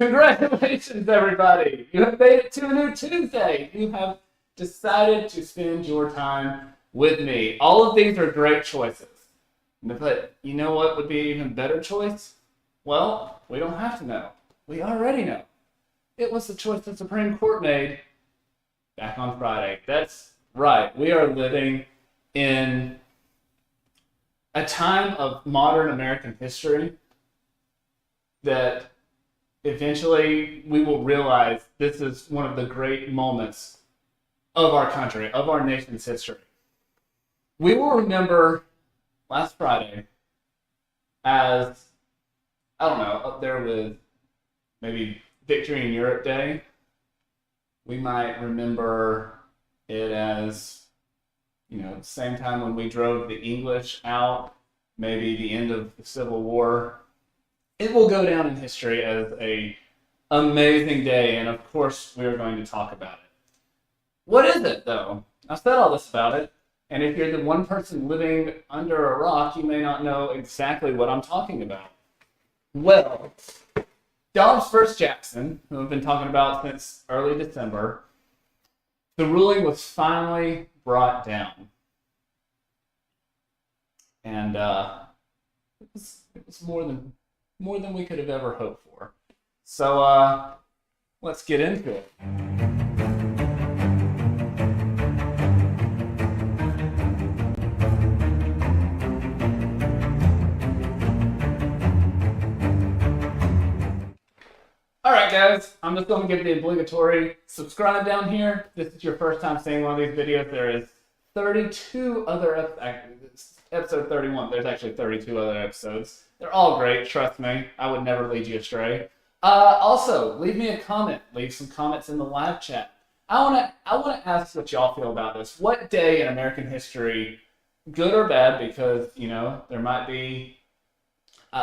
Congratulations, everybody! You have made it to a new Tuesday. You have decided to spend your time with me. All of these are great choices. But you know what would be an even better choice? Well, we don't have to know. We already know. It was the choice the Supreme Court made back on Friday. That's right. We are living in a time of modern American history that eventually we will realize this is one of the great moments of our country, of our nation's history. We will remember last Friday as, I don't know, up there with maybe Victory in Europe Day. We might remember it as, same time when we drove the English out, maybe the end of the Civil War. It will go down in history as an amazing day, and of course we are going to talk about it. What is it, though? I've said all this about it, and if you're the one person living under a rock, you may not know exactly what I'm talking about. Well, Dobbs v. Jackson, who I've been talking about since early December, the ruling was finally brought down. And it was more than we could have ever hoped for. So let's get into it. Alright guys, I'm just going to give the obligatory subscribe down here. If this is your first time seeing one of these videos, there is 32 other episode 31. There's actually 32 other episodes. They're all great, trust me. I would never lead you astray. Also, leave me a comment. Leave some comments in the live chat. I want to ask what y'all feel about this. What day in American history, good or bad, because, there might be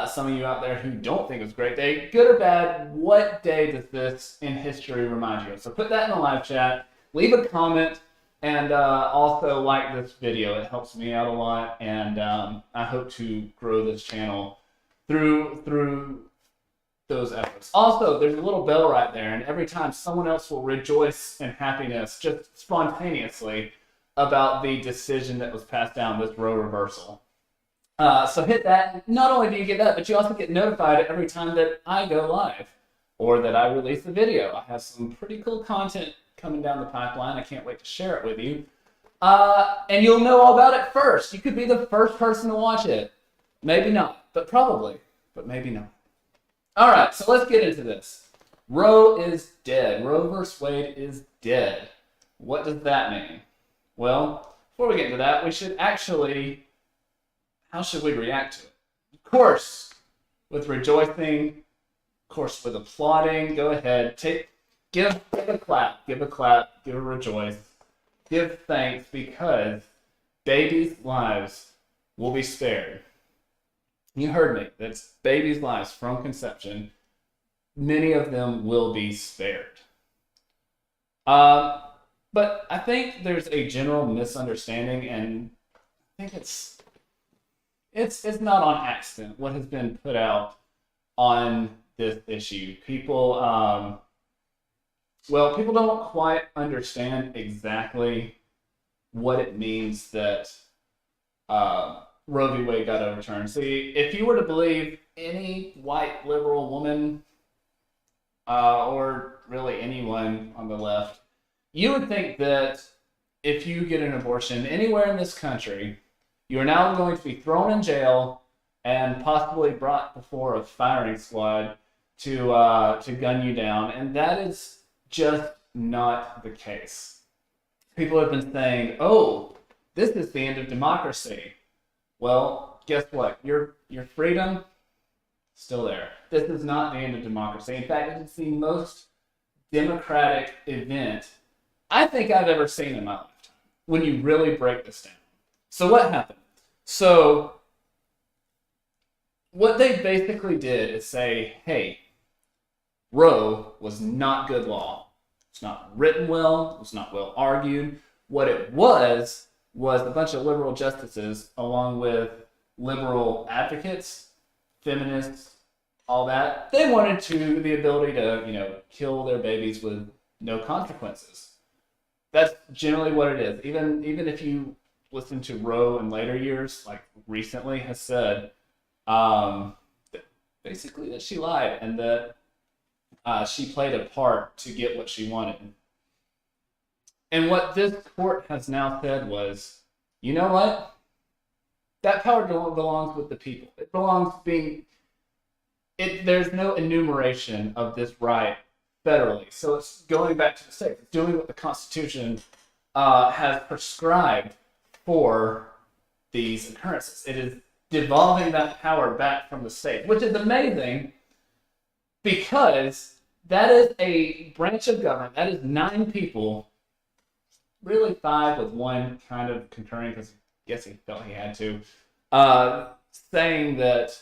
some of you out there who don't think it's a great day, good or bad, what day does this in history remind you of? So put that in the live chat, leave a comment, and also like this video. It helps me out a lot, and I hope to grow this channel through those efforts. Also, there's a little bell right there, and every time someone else will rejoice in happiness just spontaneously about the decision that was passed down, this Roe reversal. So hit that. Not only do you get that, but you also get notified every time that I go live or that I release a video. I have some pretty cool content coming down the pipeline. I can't wait to share it with you. And you'll know all about it first. You could be the first person to watch it. Maybe not, but probably. But maybe not. All right, so let's get into this. Roe is dead. Roe v. Wade is dead. What does that mean? Well, before we get into that, we should actually... How should we react to it? Of course, with rejoicing, of course, with applauding. Go ahead, give a clap, give a rejoice, give thanks, because babies' lives will be spared. You heard me. That's babies' lives from conception. Many of them will be spared. But I think there's a general misunderstanding, and I think it's not on accident what has been put out on this issue. People don't quite understand exactly what it means that Roe v. Wade got overturned. See, if you were to believe any white liberal woman, or really anyone on the left, you would think that if you get an abortion anywhere in this country, you are now going to be thrown in jail and possibly brought before a firing squad to gun you down, and that is just not the case. People have been saying, "Oh, this is the end of democracy." Well, guess what? Your freedom still there. This is not the end of democracy. In fact, it is the most democratic event I think I've ever seen in my lifetime. When you really break this down. So what happened? So what they basically did is say, hey, Roe was not good law. It's not written well. It's not well argued. What it was a bunch of liberal justices along with liberal advocates, feminists, all that. They wanted the ability to, kill their babies with no consequences. That's generally what it is. Even if you listen to Roe in later years, like recently, has said that basically that she lied and that she played a part to get what she wanted. And what this court has now said was, you know what? That power belongs with the people. It belongs there's no enumeration of this right federally. So it's going back to the state. It's doing what the Constitution has prescribed for these occurrences. It is devolving that power back from the state, which is amazing because that is a branch of government. That is 9 people, really 5 with one kind of concurring because I guess he felt he had to, saying that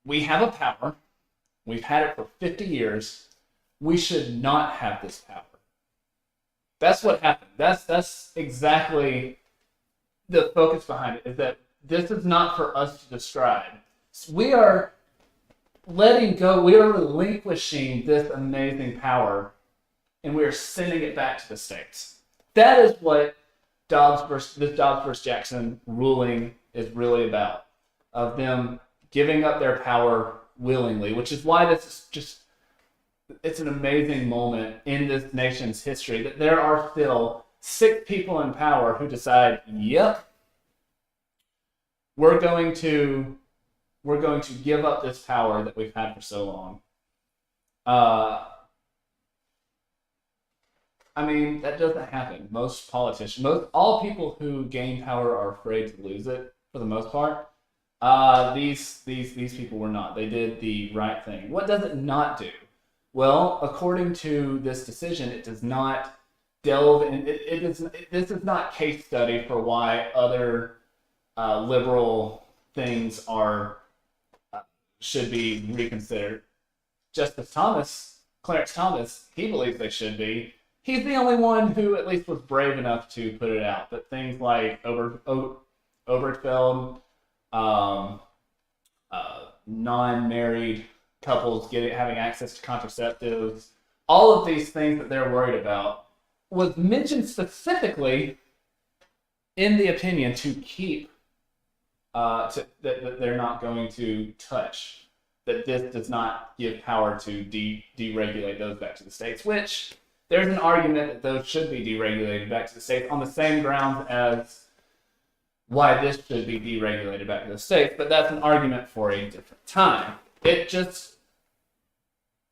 we have a power. We've had it for 50 years. We should not have this power. That's what happened. That's exactly the focus behind it, is that this is not for us to describe. We are letting go, we are relinquishing this amazing power, and we are sending it back to the states. That is what this Dobbs versus Jackson ruling is really about, of them giving up their power willingly, which is why this is it's an amazing moment in this nation's history that there are still 6 people in power who decide, yep, we're going to give up this power that we've had for so long. I mean, that doesn't happen. Most politicians, all people who gain power are afraid to lose it for the most part. These people were not. They did the right thing. What does it not do? Well, according to this decision, it does not delve in. This is not case study for why other liberal things should be reconsidered. Clarence Thomas, he believes they should be. He's the only one who at least was brave enough to put it out. But things like Obergefell, non-married couples having access to contraceptives, all of these things that they're worried about was mentioned specifically in the opinion to keep that they're not going to touch, that this does not give power to deregulate those back to the states, which there's an argument that those should be deregulated back to the states on the same grounds as why this should be deregulated back to the states, but that's an argument for a different time. It just,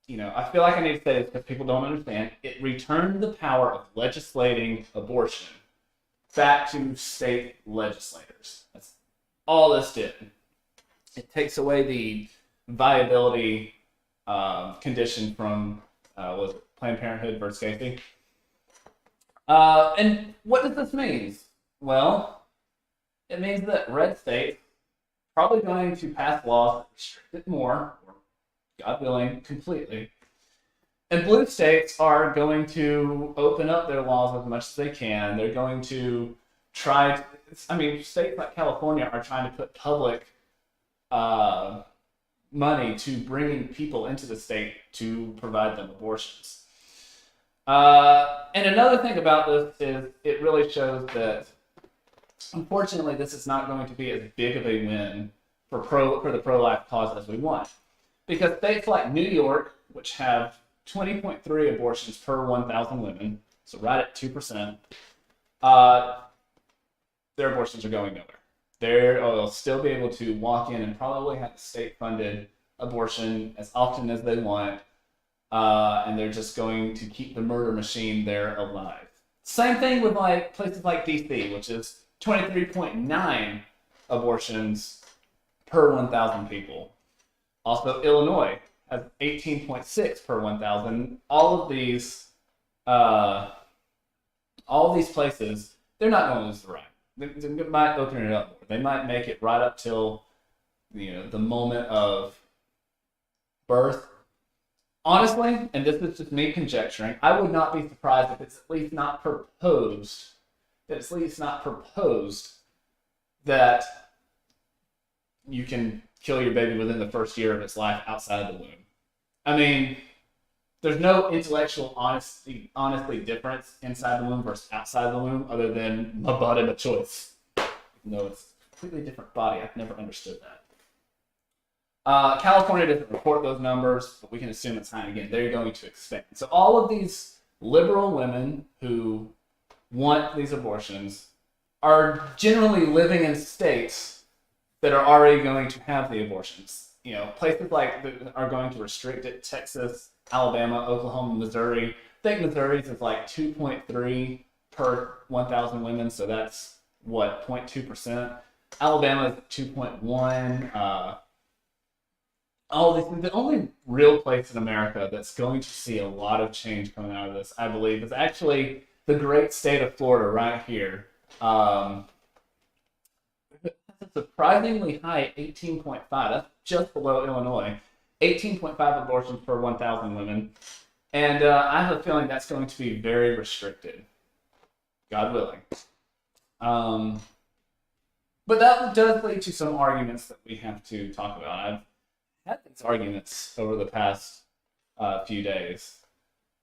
I feel like I need to say this because people don't understand. It returned the power of legislating abortion back to state legislators. That's all this did. It takes away the viability condition from Planned Parenthood versus Casey. And what does this mean? Well, it means that red states are probably going to pass laws that restrict it more, or God willing, completely. And blue states are going to open up their laws as much as they can. They're going to try states like California are trying to put public money to bringing people into the state to provide them abortions. And another thing about this is it really shows that, unfortunately, this is not going to be as big of a win for the pro-life cause as we want. Because states like New York, which have 20.3 abortions per 1,000 women, so right at 2%, their abortions are going nowhere. They'll still be able to walk in and probably have a state-funded abortion as often as they want, and they're just going to keep the murder machine there alive. Same thing with places like DC, which is 23.9 abortions per 1,000 people. Also, Illinois has 18.6 per 1,000. All of these places, they're not going to lose the right. They might open it up more. They might make it right up till the moment of birth. Honestly, and this is just me conjecturing, I would not be surprised if it's at least not proposed. That you can kill your baby within the first year of its life outside of the womb. I mean, there's no intellectual honestly difference inside the womb versus outside the womb other than my body, my choice. Even though it's a completely different body, I've never understood that. California doesn't report those numbers, but we can assume it's high. Again, they're going to expand. So all of these liberal women who want these abortions are generally living in states that are already going to have the abortions. You know, places like that are going to restrict it: Texas, Alabama, Oklahoma, Missouri. I think Missouri's is like 2.3 per 1,000 women, so that's what, 0.2%. Alabama is 2.1. All these things. The only real place in America that's going to see a lot of change coming out of this, I believe, is actually the great state of Florida right here. It's a surprisingly high 18.5. That's just below Illinois. 18.5 abortions per 1,000 women. And I have a feeling that's going to be very restricted. God willing. But that does lead to some arguments that we have to talk about. I've had these arguments over the past few days.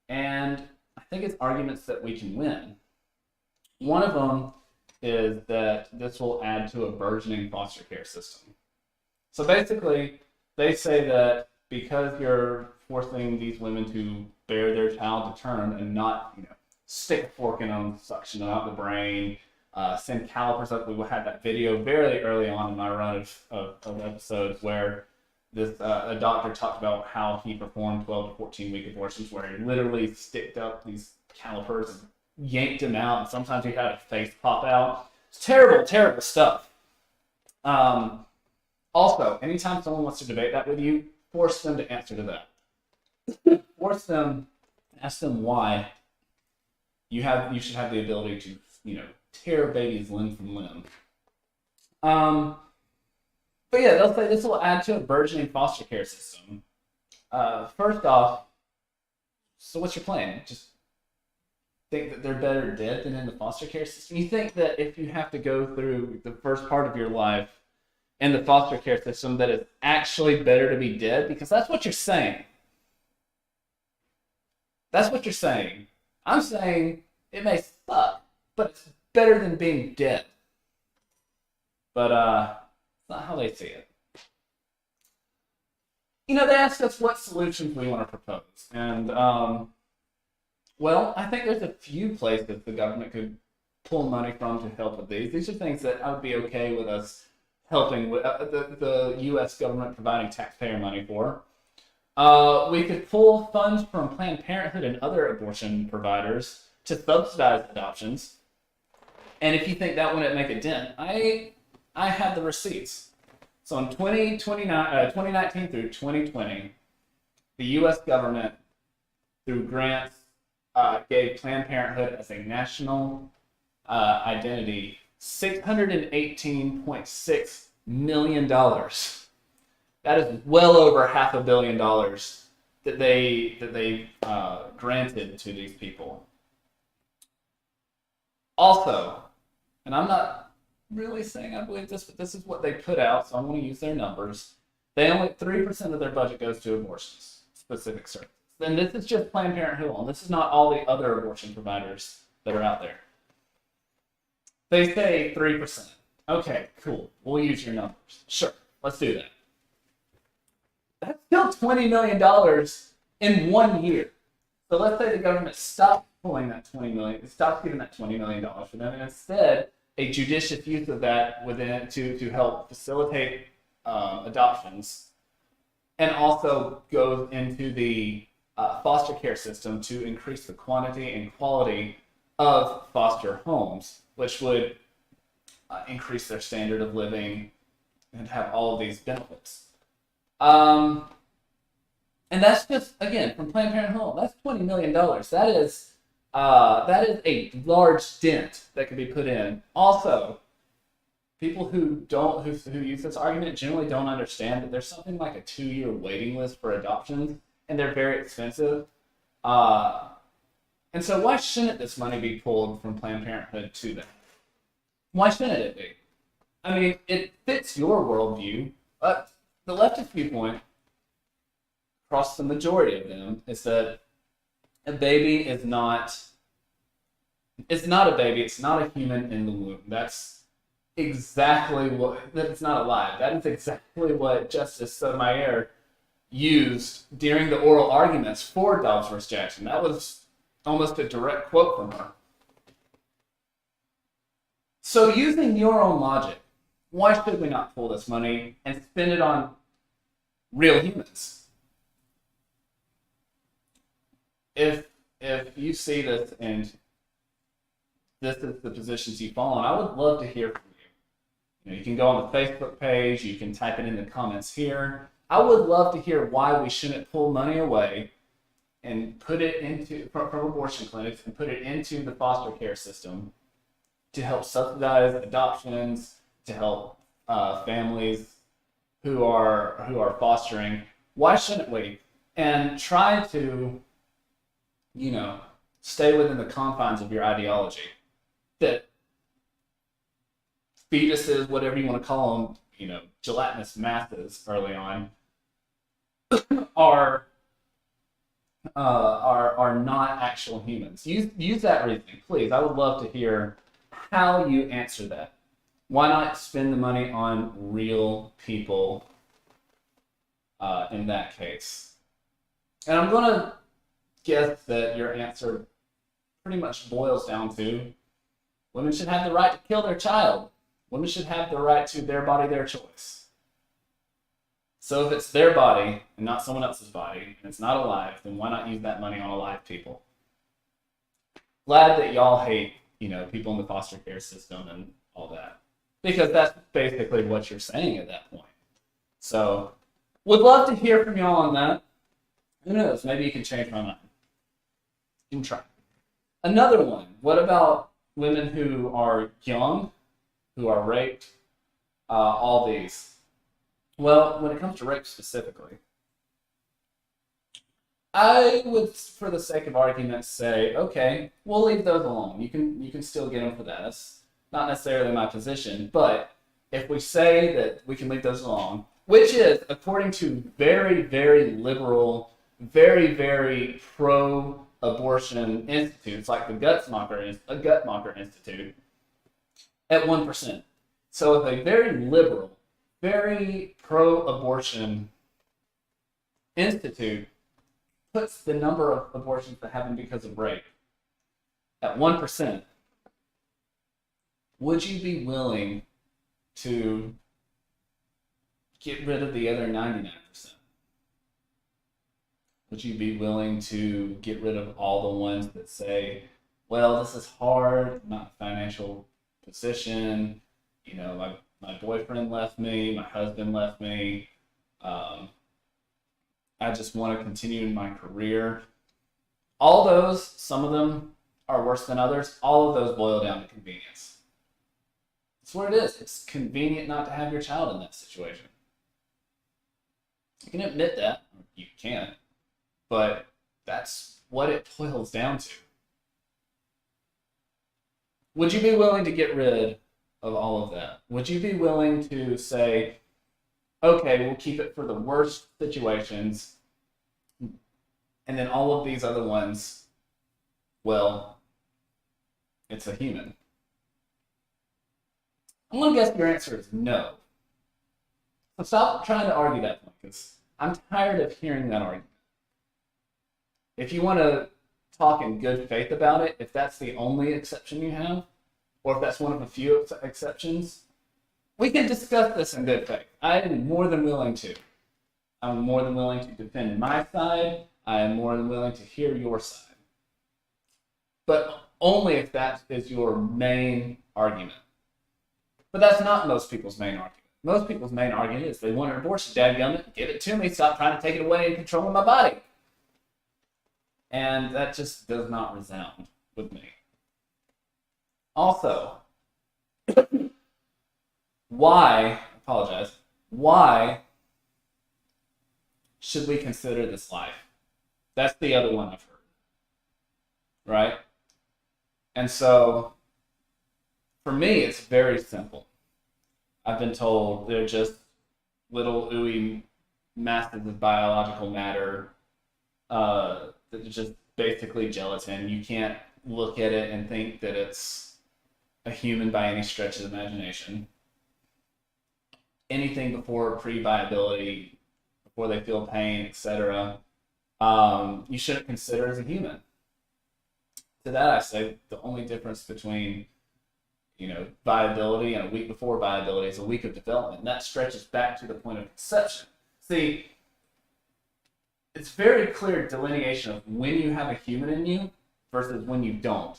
And I think it's arguments that we can win. One of them is that this will add to a burgeoning foster care system. So basically, they say that because you're forcing these women to bear their child to term and not, stick a fork in them, suction them out the brain, send calipers up. We had that video very early on in my run of episodes where this a doctor talked about how he performed 12 to 14 week abortions, where he literally sticked up these calipers and yanked him out, and sometimes he had a face pop out. It's terrible, terrible stuff. Also, anytime someone wants to debate that with you, force them to answer to that. Force them, ask them why you should have the ability to, tear a baby's limb from limb. But yeah, they'll say this will add to a burgeoning foster care system. First off, so what's your plan? Just think that they're better dead than in the foster care system? You think that if you have to go through the first part of your life in the foster care system, that it's actually better to be dead? Because that's what you're saying. That's what you're saying. I'm saying it may suck, but it's better than being dead. But it's not how they see it. They asked us what solutions we want to propose. And, well, I think there's a few places the government could pull money from to help with these. These are things that I would be okay with us helping with, the U.S. government providing taxpayer money for. We could pull funds from Planned Parenthood and other abortion providers to subsidize adoptions. And if you think that wouldn't make a dent, I have the receipts. So in 2019 through 2020, the U.S. government, through grants, gave Planned Parenthood as a national identity $618.6 million. That is well over $500 million that they granted to these people. Also, and I'm not really saying I believe this, but this is what they put out, so I'm going to use their numbers. They only 3% of their budget goes to abortions, specific services. And this is just Planned Parenthood, and this is not all the other abortion providers that are out there. They say 3%. Okay, cool. We'll use your numbers. Sure, let's do that. That's still $20 million in 1 year. So let's say the government stops pulling that $20 million, stops giving that $20 million for them, and instead a judicious use of that within to help facilitate adoptions, and also goes into the foster care system to increase the quantity and quality of foster homes, which would increase their standard of living and have all of these benefits. And that's just, again, from Planned Parenthood, that's $20 million. That is a large dent that could be put in. Also, people who use this argument generally don't understand that there's something like a 2-year waiting list for adoptions, and they're very expensive. And so why shouldn't this money be pulled from Planned Parenthood to them? Why shouldn't it be? I mean, it fits your worldview. the leftist viewpoint, across the majority of them, is that a baby is not, it's not a baby, it's not a human in the womb. That's exactly what, that's not alive. That is exactly what Justice Sotomayor used during the oral arguments for Dobbs versus Jackson. That was almost a direct quote from her. So using your own logic, why should we not pull this money and spend it on real humans? If you see this and this is the positions you fall on, I would love to hear from you. You can go on the Facebook page, you can type it in the comments here. I would love to hear why we shouldn't pull money away and put it into from abortion clinics and put it into the foster care system to help subsidize adoptions, to help families who are fostering. Why shouldn't we? And try to, stay within the confines of your ideology. That fetuses, whatever you want to call them, gelatinous masses early on, are not actual humans. Use that reasoning, please. I would love to hear how you answer that. Why not spend the money on real people in that case? And I'm going to guess that your answer pretty much boils down to women should have the right to kill their child. Women should have the right to their body, their choice. So if it's their body and not someone else's body, and it's not alive, then why not use that money on alive people? Glad that y'all hate, people in the foster care system and all that. Because that's basically what you're saying at that point. So, would love to hear from y'all on that. Who knows? Maybe you can change my mind. You can try. Another one. What about women who are young, who are raped? All these. Well, when it comes to rape specifically, I would, for the sake of argument, say, okay, we'll leave those alone. You can still get them for that. That's not necessarily my position, but if we say that we can leave those alone, which is, according to very, very liberal, very, very pro-abortion institutes, like the Guttmacher Institute, at 1%. So if a very liberal, very pro-abortion institute puts the number of abortions that happen because of rape at 1%, would you be willing to get rid of the other 99%? Would you be willing to get rid of all the ones that say, well, this is hard, I'm not in a financial position, my boyfriend left me, my husband left me, I just want to continue in my career. All those, some of them are worse than others, all of those boil down to convenience. That's what it is. It's convenient not to have your child in that situation. You can admit that. You can't. But that's what it boils down to. Would you be willing to get rid of all of that? Would you be willing to say, okay, we'll keep it for the worst situations, and then all of these other ones, well, it's a human? I'm going to guess your answer is no. So stop trying to argue that point, because I'm tired of hearing that argument. If you want to talk in good faith about it, if that's the only exception you have, or if that's one of a few exceptions, we can discuss this in good faith. I am more than willing to. I'm more than willing to defend my side. I am more than willing to hear your side. But only if that is your main argument. But that's not most people's main argument. Most people's main argument is they want an abortion. Dadgummit, give it to me. Stop trying to take it away and controlling my body. And that just does not resound with me. Also, why should we consider this life? That's the other one I've heard. Right? And so, for me, it's very simple. I've been told they're just little ooey masses of biological matter that is just basically gelatin. You can't look at it and think that it's a human by any stretch of the imagination. Anything before pre-viability, before they feel pain, etc., you shouldn't consider as a human. To that I say the only difference between viability and a week before viability is a week of development. And that stretches back to the point of conception. See, it's very clear delineation of when you have a human in you versus when you don't.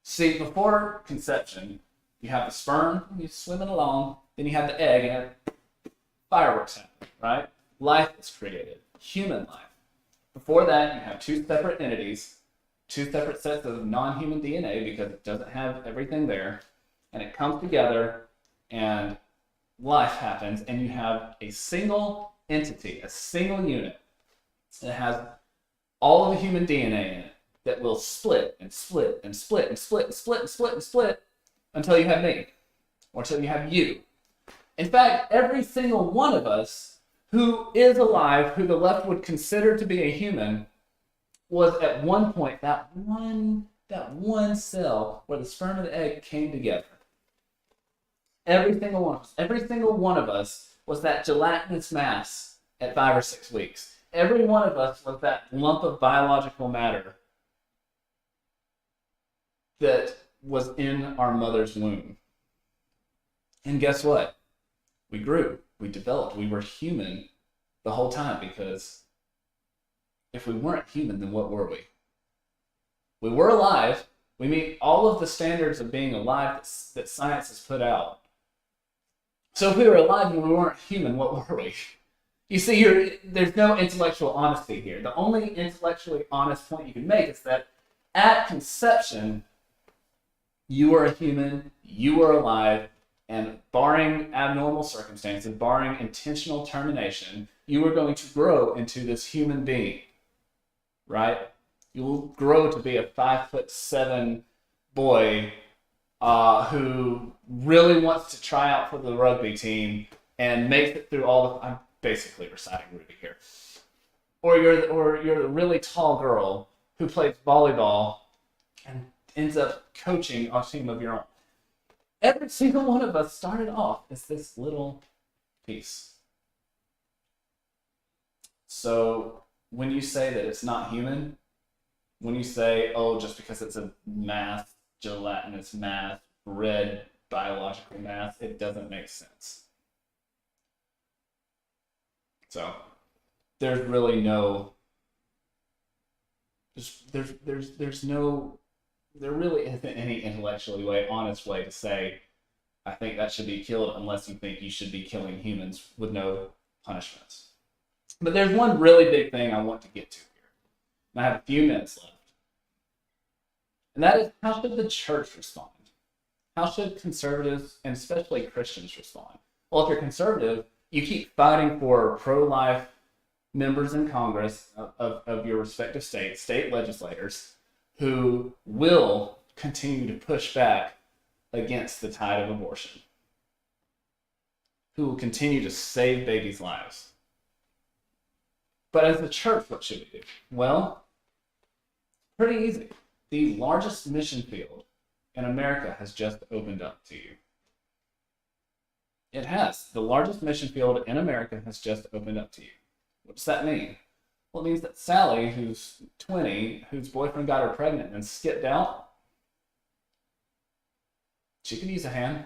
See, before conception, you have the sperm, you're swimming along, then you have the egg, and fireworks happen, right? Life is created, human life. Before that, you have two separate entities, two separate sets of non-human DNA because it doesn't have everything there, and it comes together, and life happens, and you have a single entity, a single unit that has all of the human DNA in it that will split and split and split and split and split and split and split until you have me, or until you have you. In fact, every single one of us who is alive, who the left would consider to be a human, was at one point that one cell where the sperm and the egg came together. Every single one of us was that gelatinous mass at 5 or 6 weeks. Every one of us was that lump of biological matter that was in our mother's womb. And guess what? We grew, we developed, we were human the whole time, because if we weren't human, then what were we? We were alive. We meet all of the standards of being alive that science has put out. So if we were alive and we weren't human, what were we? You see, there's no intellectual honesty here. The only intellectually honest point you can make is that at conception, you were a human, you were alive, and barring abnormal circumstances, barring intentional termination, you were going to grow into this human being, right? You will grow to be a 5'7" boy who really wants to try out for the rugby team and makes it through all the... I'm basically reciting Ruby here. Or you're the really tall girl who plays volleyball and ends up coaching a team of your own. Every single one of us started off as this little piece. So when you say that it's not human, when you say, oh, just because it's a mass, gelatinous mass, red biological mass, it doesn't make sense. So there's really no, there really isn't any intellectually honest way to say, I think that should be killed, unless you think you should be killing humans with no punishments. But there's one really big thing I want to get to here. And I have a few minutes left. And that is, how should the church respond? How should conservatives, and especially Christians, respond? Well, if you're conservative, you keep fighting for pro-life members in Congress of your respective states, state legislators, who will continue to push back against the tide of abortion, who will continue to save babies' lives. But as the church, what should we do? Well, pretty easy. The largest mission field in America has just opened up to you. It has. The largest mission field in America has just opened up to you. What does that mean? Well, it means that Sally, who's 20, whose boyfriend got her pregnant and skipped out, she could use a hand.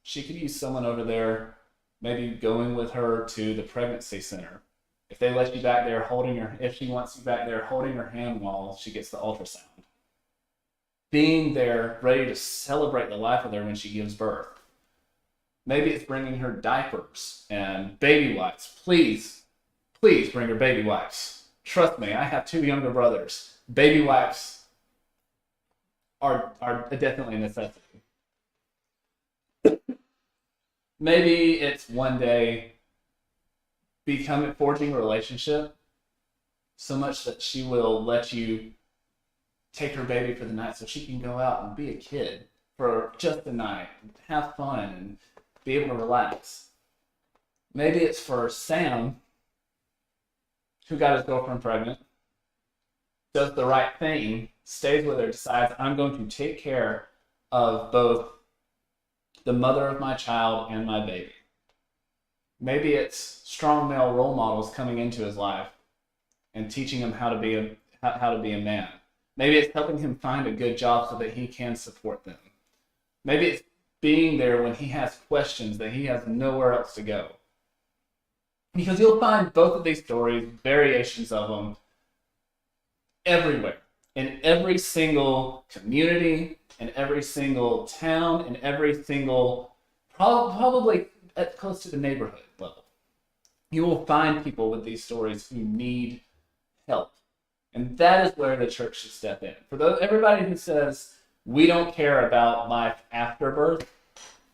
She could use someone over there, maybe going with her to the pregnancy center. If they let you back there holding her, if she wants you back there holding her hand while she gets the ultrasound. Being there, ready to celebrate the life of her when she gives birth. Maybe it's bringing her diapers and baby wipes. Please bring her baby wipes. Trust me, I have 2 younger brothers. Baby wipes are definitely a necessity. Maybe it's one day forging a relationship so much that she will let you take her baby for the night so she can go out and be a kid for just the night, and have fun, and be able to relax. Maybe it's for Sam, who got his girlfriend pregnant, does the right thing, stays with her, decides, I'm going to take care of both the mother of my child and my baby. Maybe it's strong male role models coming into his life and teaching him how to be a man. Maybe it's helping him find a good job so that he can support them. Maybe it's being there when he has questions that he has nowhere else to go. Because you'll find both of these stories, variations of them, everywhere. In every single community, in every single town, in every single, probably at close to the neighborhood level. You will find people with these stories who need help. And that is where the church should step in. For everybody who says, we don't care about life after birth,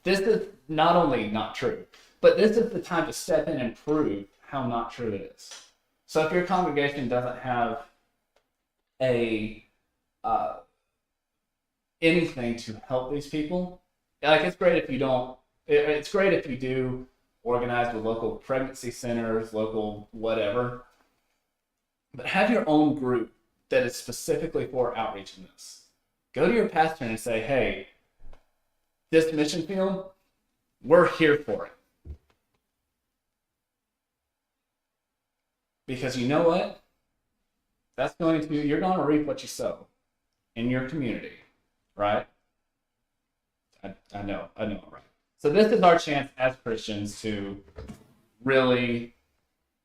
this is not only not true, but this is the time to step in and prove how not true it is. So if your congregation doesn't have anything to help these people, like it's great if you don't. It's great if you do organize with local pregnancy centers, local whatever. But have your own group that is specifically for outreach in this. Go to your pastor and say, hey, this mission field, we're here for it. Because you know what? You're going to reap what you sow in your community, right? I know, right? So this is our chance as Christians to really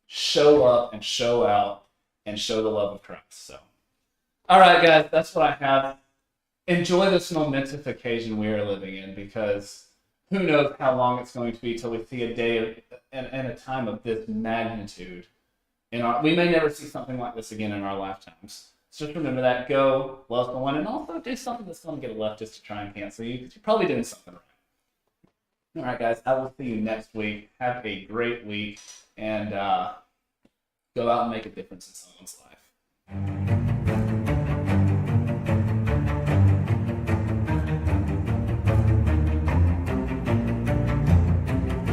show up and show out and show the love of Christ. So, all right, guys, that's what I have. Enjoy this momentous occasion we are living in, because who knows how long it's going to be till we see a day and a time of this magnitude. We may never see something like this again in our lifetimes. So just remember that. Go, love someone, and also do something that's going to get a leftist to try and cancel you, because you're probably doing something right. All right, guys, I will see you next week. Have a great week, and go out and make a difference in someone's life.